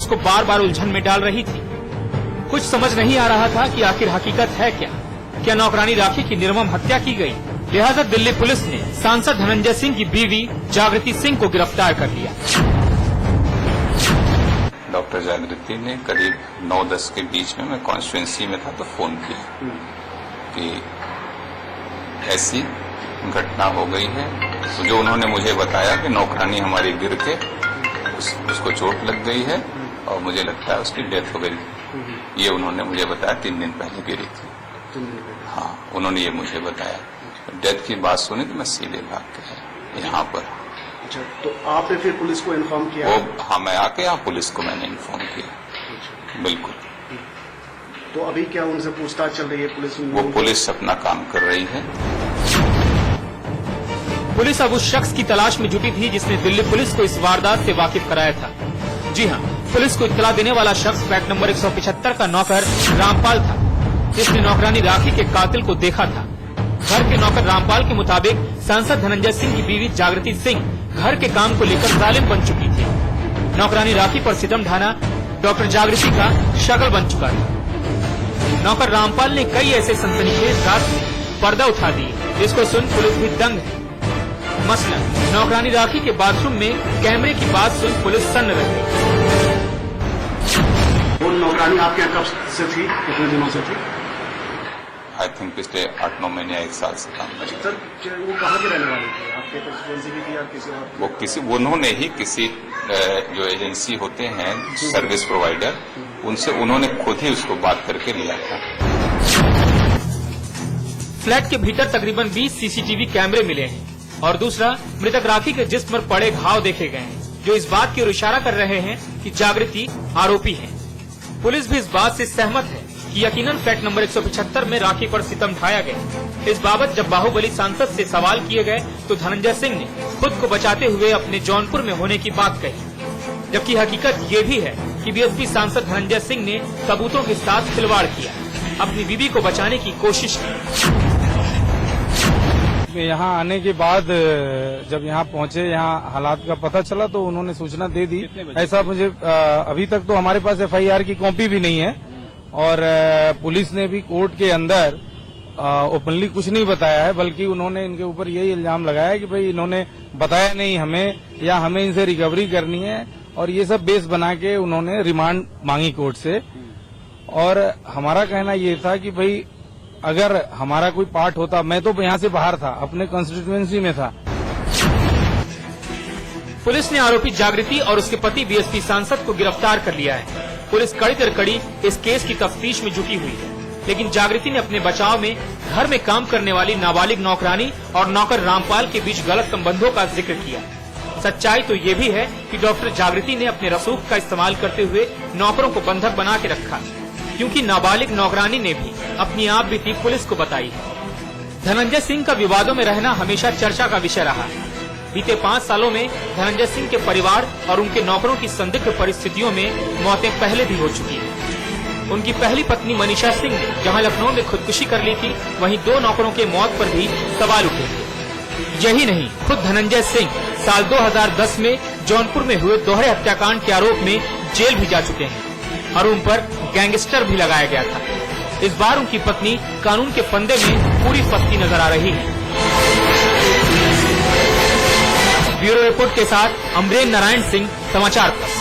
को बार बार उलझन में डाल रही थी। कुछ समझ नहीं आ रहा था कि आखिर हकीकत है क्या नौकरानी राखी की निर्मम हत्या की गई। लिहाजा दिल्ली पुलिस ने सांसद धनंजय सिंह की बीवी जागृति सिंह को गिरफ्तार कर लिया। डॉक्टर जागृति ने करीब 9-10 के बीच में, मैं कॉन्स्टिट्यूएंसी में था, तो फोन किया कि ऐसी घटना हो गई है। तो जो उन्होंने मुझे बताया कि नौकरानी हमारी गिर के उसको चोट लग गई है और मुझे लगता है उसकी डेथ हो गई। ये उन्होंने मुझे बताया 3 दिन पहले गिरी थी। हाँ, उन्होंने ये मुझे बताया। डेथ की बात सुनी तो मैं सीधे भाग के यहाँ पर। अच्छा, तो आपने फिर पुलिस को इन्फॉर्म किया? हाँ, मैं आके यहाँ पुलिस को मैंने इन्फॉर्म किया। अच्छा। बिल्कुल। तो अभी क्या उनसे पूछताछ चल रही है पुलिस? वो पुलिस अपना काम कर रही है। पुलिस अब उस शख्स की तलाश में जुटी थी जिसने दिल्ली पुलिस को इस वारदात से वाकिफ कराया था। जी हाँ, पुलिस को इत्तला देने वाला शख्स फ्लैट नंबर 175 का नौकर रामपाल था, जिसने नौकरानी राखी के कातिल को देखा था। घर के नौकर रामपाल के मुताबिक सांसद धनंजय सिंह की बीवी जागृति सिंह घर के काम को लेकर जालिम बन चुकी थी। नौकरानी राखी पर सितम ढाना डॉक्टर जागृति का शगल बन चुका था। नौकर रामपाल ने कई ऐसे सनसनीखेज राज से पर्दा उठा दिए जिसको सुन पुलिस भी दंग है। मसलन नौकरानी राखी के बाथरूम में कैमरे की बात सुन पुलिस सन्न रह गई। वो नौकरानी आपके यहाँ कब से थी, कितने दिनों से थी? आई थिंक पिछले 8-9 महीने या 1 साल से काम कर रही थी। सर, वो कहाँ के रहने वाली थी? आपके कंस्टिट्यूएंसी की थी या किसी और? उन्होंने ही किसी जो एजेंसी होते हैं सर्विस प्रोवाइडर, उनसे उन्होंने खुद ही उसको बात करके लिया था। फ्लैट के भीतर तकरीबन 20 सीसीटीवी कैमरे मिले हैं और दूसरा, मृतक राखी के जिस्म पर पड़े घाव देखे गए हैं, जो इस बात की ओर इशारा कर रहे हैं कि जागृति आरोपी है। पुलिस भी इस बात से सहमत है कि यकीनन फ्लैट नंबर 175 में राखी पर सितम ढाया गया। इस बाबत जब बाहुबली सांसद से सवाल किए गए तो धनंजय सिंह ने खुद को बचाते हुए अपने जौनपुर में होने की बात कही, जबकि हकीकत ये भी है कि बीएसपी सांसद धनंजय सिंह ने सबूतों के साथ खिलवाड़ किया, अपनी बीवी को बचाने की कोशिश की। यहाँ आने के बाद जब यहाँ पहुंचे, यहाँ हालात का पता चला तो उन्होंने सूचना दे दी। ऐसा मुझे अभी तक तो हमारे पास एफआईआर की कॉपी भी नहीं है और पुलिस ने भी कोर्ट के अंदर ओपनली कुछ नहीं बताया है, बल्कि उन्होंने इनके ऊपर यही इल्जाम लगाया कि भाई इन्होंने बताया नहीं हमें, या हमें इनसे रिकवरी करनी है, और ये सब बेस बना के उन्होंने रिमांड मांगी कोर्ट से। और हमारा कहना ये था कि भाई अगर हमारा कोई पार्ट होता, मैं तो यहाँ से बाहर था, अपने कंस्टिट्यूएंसी में था। पुलिस ने आरोपी जागृति और उसके पति बीएसपी सांसद को गिरफ्तार कर लिया है। पुलिस कड़ी दर कड़ी इस केस की तफ्तीश में जुटी हुई है, लेकिन जागृति ने अपने बचाव में घर में काम करने वाली नाबालिग नौकरानी और नौकर रामपाल के बीच गलत संबंधों का जिक्र किया। सच्चाई तो ये भी है कि डॉक्टर जागृति ने अपने रसूख का इस्तेमाल करते हुए नौकरों को बंधक बना के रखा, क्योंकि नाबालिग नौकरानी ने भी अपनी आप बीती पुलिस को बताई है। धनंजय सिंह का विवादों में रहना हमेशा चर्चा का विषय रहा है। बीते 5 सालों में धनंजय सिंह के परिवार और उनके नौकरों की संदिग्ध परिस्थितियों में मौतें पहले भी हो चुकी हैं। उनकी पहली पत्नी मनीषा सिंह ने जहां लखनऊ में खुदकुशी कर ली थी, वहीं 2 नौकरों के मौत पर भी सवाल उठे थे। यही नहीं, खुद धनंजय सिंह साल 2010 में जौनपुर में हुए दोहरे हत्याकांड के आरोप में जेल भी जा चुके हैं और उन पर गैंगस्टर भी लगाया गया था। इस बार उनकी पत्नी कानून के फंदे में पूरी फंसी नजर आ रही है। ब्यूरो रिपोर्ट के साथ अमरेंद्र नारायण सिंह, समाचार प्लस।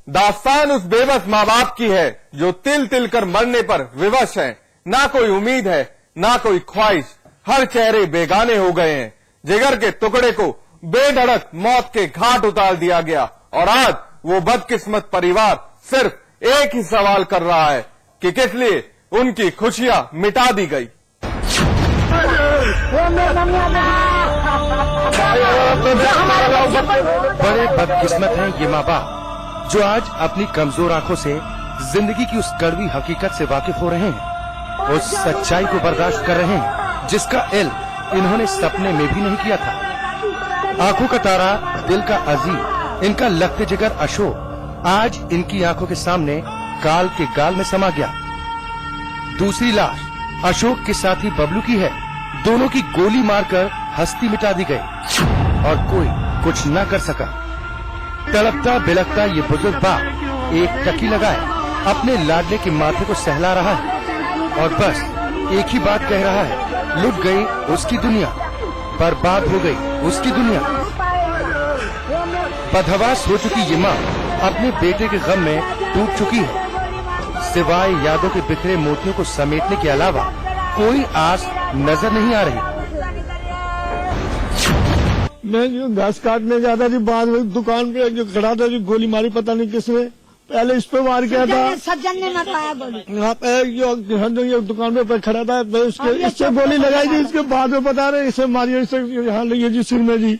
दास्तान उस बेबस माँ बाप की है जो तिल तिल कर मरने पर विवश है। ना कोई उम्मीद है, ना कोई ख्वाहिश, हर चेहरे बेगाने हो गए हैं। जिगर के टुकड़े को बेधड़क मौत के घाट उतार दिया गया और आज वो बदकिस्मत परिवार सिर्फ एक ही सवाल कर रहा है कि किस लिए उनकी खुशियां मिटा दी गई। बड़े बदकिस्मत हैं ये माँ बाप जो आज अपनी कमजोर आंखों से जिंदगी की उस कड़वी हकीकत से वाकिफ हो रहे हैं, उस सच्चाई को बर्दाश्त कर रहे हैं जिसका इल्म इन्होंने सपने में भी नहीं किया था। आंखों का तारा, दिल का अजीज, इनका लखते जिगर अशोक आज इनकी आंखों के सामने काल के गाल में समा गया। दूसरी लाश अशोक के साथी बबलू की है। दोनों की गोली मारकर हस्ती मिटा दी गई। और कोई कुछ न कर सका। तड़पता बिलखता ये बुजुर्ग बाप एक टकी लगाए अपने लाडले के माथे को सहला रहा है और बस एक ही बात कह रहा है, लुट गई उसकी दुनिया, बर्बाद हो गई उसकी दुनिया। बदहवास हो चुकी ये माँ अपने बेटे के गम में टूट चुकी है। सिवाय यादों के बिखरे मोतियों को समेटने के अलावा कोई आस नजर नहीं आ रही। मैं जो घास काटने जाता जी, बाद में दुकान पे जो खड़ा था जो गोली मारी, पता नहीं किसने, पहले इस पे वार किया था। सज्जन ने मरवाया गोली। यहाँ पे जो ये दुकान पे खड़ा था, इससे गोली लगाई थी। इसके बाद में बता रहे इसे मारिए, इसे यहाँ लगी जी सिर में जी।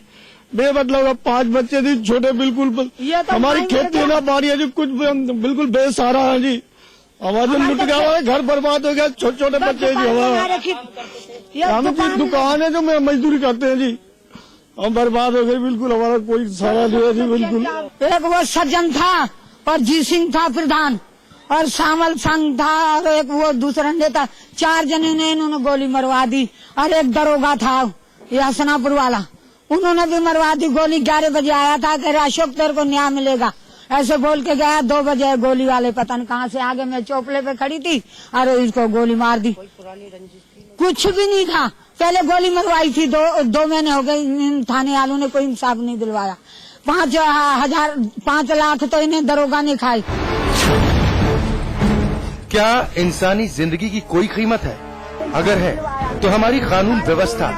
बेमतलब 5 बच्चे थी छोटे, बिल्कुल हमारी खेती ना बारी है जी, कुछ बिल्कुल बेसहारा है जी। हमारे लुट गया, हमारे घर बर्बाद हो गया, छोटे छोटे बच्चे जी। हमारा हम जी दुकान है जो मैं मजदूरी करते हैं जी, हम बर्बाद हो गए बिल्कुल, हमारा कोई सहारा नहीं है जी बिल्कुल। एक वो सज्जन था और जी सिंह था प्रधान और सामल संघ था और एक वो दूसरा नेता, 4 जने ने इन्होंने गोली मरवा दी। और एक दरोगा था ये हसनापुर वाला, उन्होंने भी मरवा दी गोली। 11 बजे आया था कि अशोक तेरे को न्याय मिलेगा, ऐसे बोल के गया। 2 बजे गोली वाले पता नहीं कहाँ से आगे, मैं चौपले पे खड़ी थी और इसको गोली मार दी। कुछ भी नहीं था, पहले गोली मरवाई थी, 2 महीने हो गए, थाने वालों ने कोई इंसाफ नहीं दिलवाया। 5 लाख तो इन्हें दरोगा ने खाई। क्या इंसानी जिंदगी की कोई कीमत है? अगर है तो हमारी कानून व्यवस्था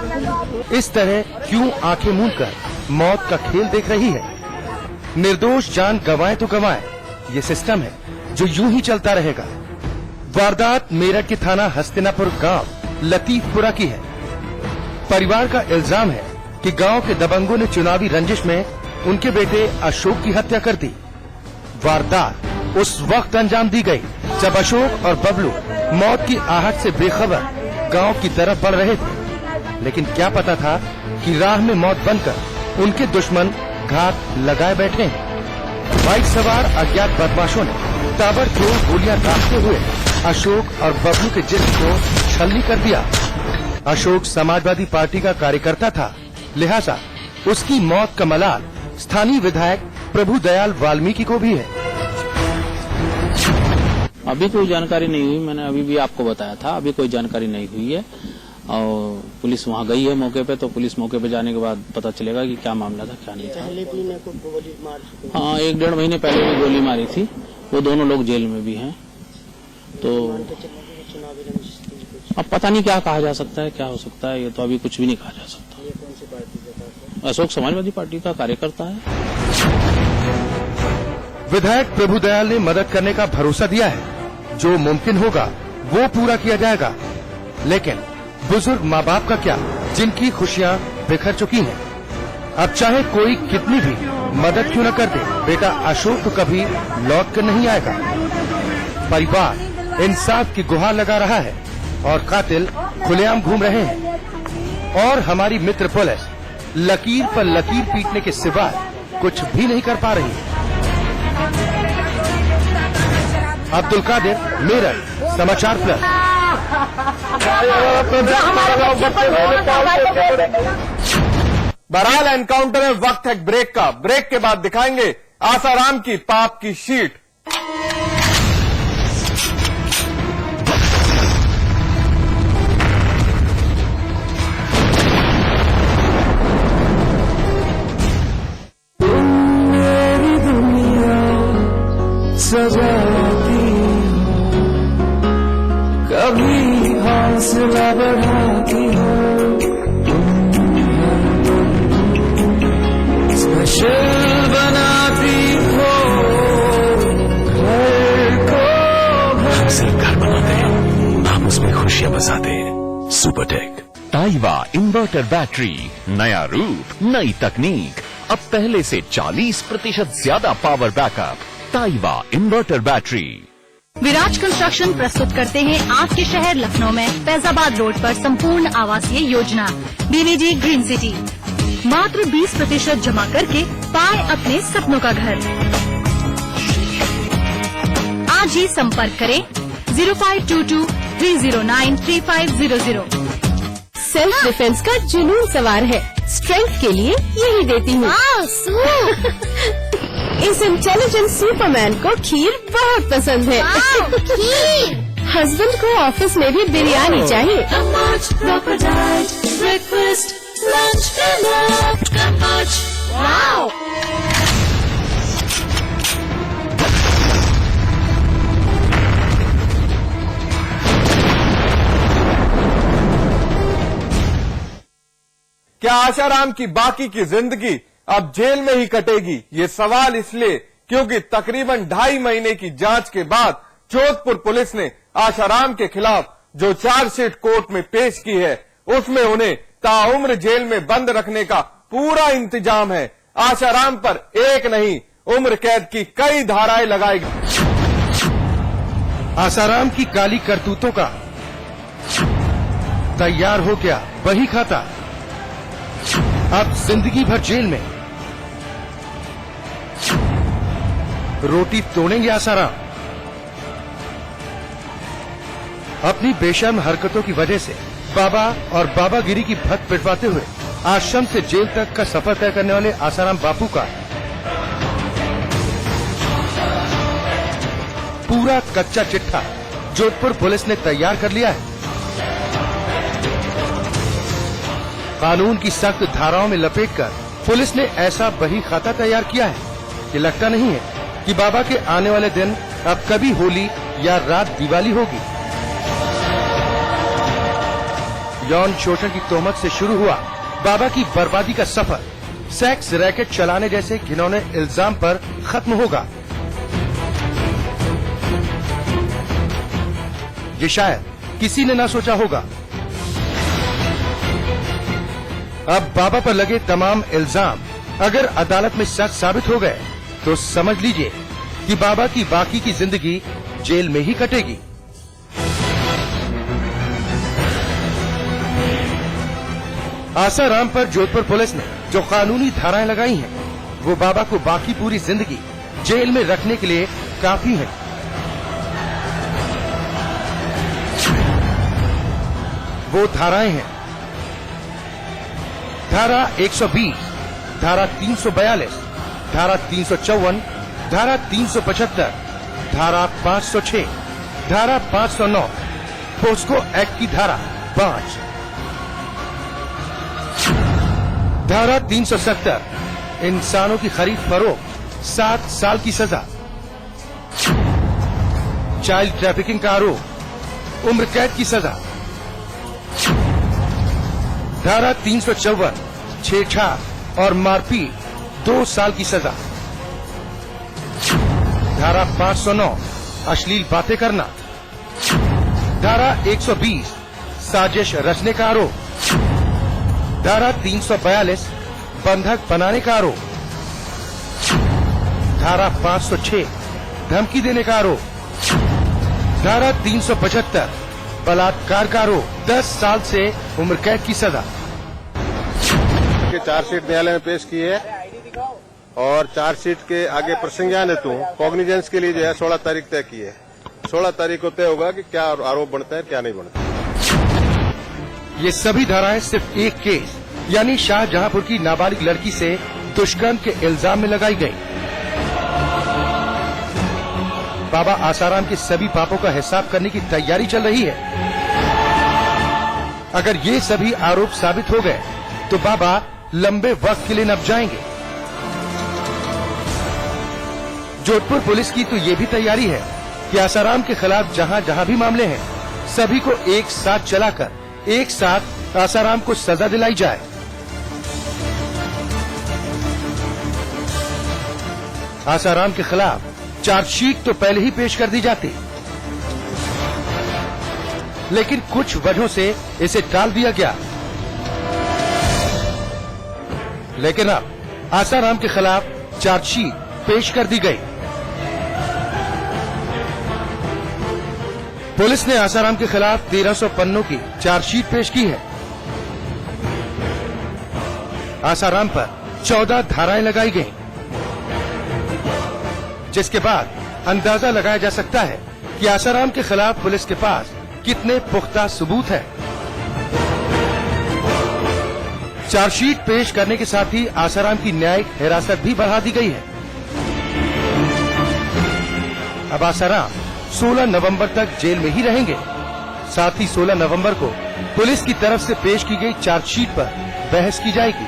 इस तरह क्यों आंखें मूंद कर मौत का खेल देख रही है? निर्दोष जान गंवाए तो गंवाए, ये सिस्टम है जो यूं ही चलता रहेगा। वारदात मेरठ के थाना हस्तिनापुर गांव लतीफपुरा की है। परिवार का इल्जाम है कि गांव के दबंगों ने चुनावी रंजिश में उनके बेटे अशोक की हत्या कर दी। वारदात उस वक्त अंजाम दी गई जब अशोक और बबलू मौत की आहट से बेखबर गांव की तरफ बढ़ रहे थे, लेकिन क्या पता था कि राह में मौत बनकर उनके दुश्मन घात लगाए बैठे हैं। बाइक सवार अज्ञात बदमाशों ने ताबड़तोड़ गोलियां दागते हुए अशोक और बबलू के जिस्म को छलनी कर दिया। अशोक समाजवादी पार्टी का कार्यकर्ता था, लिहाजा उसकी मौत का मलाल स्थानीय विधायक प्रभु दयाल वाल्मीकि को भी है। अभी कोई जानकारी नहीं हुई, मैंने अभी भी आपको बताया था, अभी कोई जानकारी नहीं हुई है। और पुलिस वहां गई है मौके पे, तो पुलिस मौके पे जाने के बाद पता चलेगा कि क्या मामला था क्या नहीं था। पहले भी मेरे को गोली मार, हाँ 1-1.5 महीने पहले भी गोली मारी थी, वो दोनों लोग जेल में भी हैं। तो अब पता नहीं क्या कहा जा सकता है, क्या हो सकता है, ये तो अभी कुछ भी नहीं कहा जा सकता। ये कौन सी पार्टी का था? अशोक समाजवादी पार्टी का कार्यकर्ता है। विधायक प्रभु दयाल ने मदद करने का भरोसा दिया है, जो मुमकिन होगा वो पूरा किया जाएगा। लेकिन बुजुर्ग माँ बाप का क्या, जिनकी खुशियाँ बिखर चुकी हैं? अब चाहे कोई कितनी भी मदद क्यों न कर दे, बेटा अशोक तो कभी लौट कर नहीं आएगा। परिवार इंसाफ की गुहार लगा रहा है और कातिल खुलेआम घूम रहे हैं और हमारी मित्र पुलिस लकीर पर लकीर पीटने के सिवाय कुछ भी नहीं कर पा रही। अब्दुल कादिर, मेरठ, समाचार प्लस। बहरहाल एनकाउंटर में वक्त है ब्रेक का। ब्रेक के बाद दिखाएंगे आसाराम की पाप की शीट। सजाती हो, कभी हौसला बढ़ाती हो, स्पेशल बनाती हो घर को। सिर्फ घर बनाते हैं, हम उसमें खुशियां बसाते हैं। सुपरटेक ताइवा इन्वर्टर बैटरी, नया रूप, नई तकनीक, अब पहले से 40% ज्यादा पावर बैकअप। ताइवा इन्वर्टर बैटरी। विराज कंस्ट्रक्शन प्रस्तुत करते हैं आपके शहर लखनऊ में फैजाबाद रोड पर संपूर्ण आवासीय योजना बीवीजी ग्रीन सिटी। मात्र 20% जमा करके पाए अपने सपनों का घर। आज ही संपर्क करें 0522-309-3500। सेल्फ डिफेंस का जुनून सवार है, स्ट्रेंथ के लिए यही देती हूँ। इस इंटेलिजेंट सुपरमैन को खीर बहुत पसंद है। हस्बैंड को ऑफिस में भी बिरयानी चाहिए। breakfast, lunch, dinner. वाओ! क्या आशाराम की बाकी की जिंदगी अब जेल में ही कटेगी? ये सवाल इसलिए क्योंकि तकरीबन 2.5 महीने की जांच के बाद जोधपुर पुलिस ने आशाराम के खिलाफ जो चार्जशीट कोर्ट में पेश की है उसमें उन्हें ताउम्र जेल में बंद रखने का पूरा इंतजाम है। आशाराम पर एक नहीं उम्र कैद की कई धाराएं लगाई गई। आसाराम की काली करतूतों का तैयार हो गया वही खाता। अब जिंदगी भर जेल में रोटी तोड़ेंगे आसाराम। अपनी बेशर्म हरकतों की वजह से बाबा और बाबागिरी की भत पिटवाते हुए आश्रम से जेल तक का सफर तय करने वाले आसाराम बापू का पूरा कच्चा चिट्ठा जोधपुर पुलिस ने तैयार कर लिया है। कानून की सख्त धाराओं में लपेटकर पुलिस ने ऐसा बही खाता तैयार किया है कि लगता नहीं है कि बाबा के आने वाले दिन अब कभी होली या रात दिवाली होगी। यौन शोषण की तोहमत से शुरू हुआ बाबा की बर्बादी का सफर सेक्स रैकेट चलाने जैसे घिनौने इल्जाम पर खत्म होगा। ये शायद किसी ने ना सोचा होगा। अब बाबा पर लगे तमाम इल्जाम अगर अदालत में सच साबित हो गए तो समझ लीजिए कि बाबा की बाकी की जिंदगी जेल में ही कटेगी। आसाराम पर जोधपुर पुलिस ने जो कानूनी धाराएं लगाई हैं, वो बाबा को बाकी पूरी जिंदगी जेल में रखने के लिए काफी है। वो धाराएं हैं धारा 120, धारा 342, धारा 354, धारा 375, धारा 506, धारा 509, पोस्को एक्ट की धारा 5, धारा 370, इंसानों की खरीद फरोख्त 7 साल की सजा, चाइल्ड ट्रैफिकिंग का आरोप उम्र कैद की सजा, धारा 354, छेड़छाड़ और मारपीट 2 साल की सजा, धारा 509, अश्लील बातें करना, धारा 120, साजिश रचने का आरोप, धारा 342, बंधक बनाने का आरोप, धारा 506, धमकी देने का आरोप, धारा 375, बलात्कार का आरोप, 10 साल से उम्र कैद की सजा। के चार्जशीट न्यायालय में पेश की है और चार्जशीट के आगे प्रसंज्ञान हेतु कॉग्निजेंस के लिए जो है 16 तारीख तय की है। 16 तारीख को तय होगा कि क्या आरोप बनता है क्या नहीं बनता। ये सभी धाराएं सिर्फ एक केस यानी शाहजहांपुर की नाबालिग लड़की से दुष्कर्म के इल्जाम में लगाई गई। बाबा आसाराम के सभी पापों का हिसाब करने की तैयारी चल रही है। अगर ये सभी आरोप साबित हो गए तो बाबा लंबे वक्त के लिए नब जाएंगे। जोधपुर पुलिस की तो ये भी तैयारी है कि आसाराम के खिलाफ जहां जहां भी मामले हैं सभी को एक साथ चलाकर एक साथ आसाराम को सजा दिलाई जाए। आसाराम के खिलाफ चार्जशीट तो पहले ही पेश कर दी जाती, लेकिन कुछ वजहों से इसे टाल दिया गया। लेकिन अब आसाराम के खिलाफ चार्जशीट पेश कर दी गई। पुलिस ने आसाराम के खिलाफ 1300 पन्नों की चार्जशीट पेश की है। आसाराम पर 14 धाराएं लगाई गई, जिसके बाद अंदाजा लगाया जा सकता है कि आसाराम के खिलाफ पुलिस के पास कितने पुख्ता सबूत है। चार्जशीट पेश करने के साथ ही आसाराम की न्यायिक हिरासत भी बढ़ा दी गई है। अब आसाराम 16 नवंबर तक जेल में ही रहेंगे। साथ ही 16 नवंबर को पुलिस की तरफ से पेश की गई चार्जशीट पर बहस की जाएगी।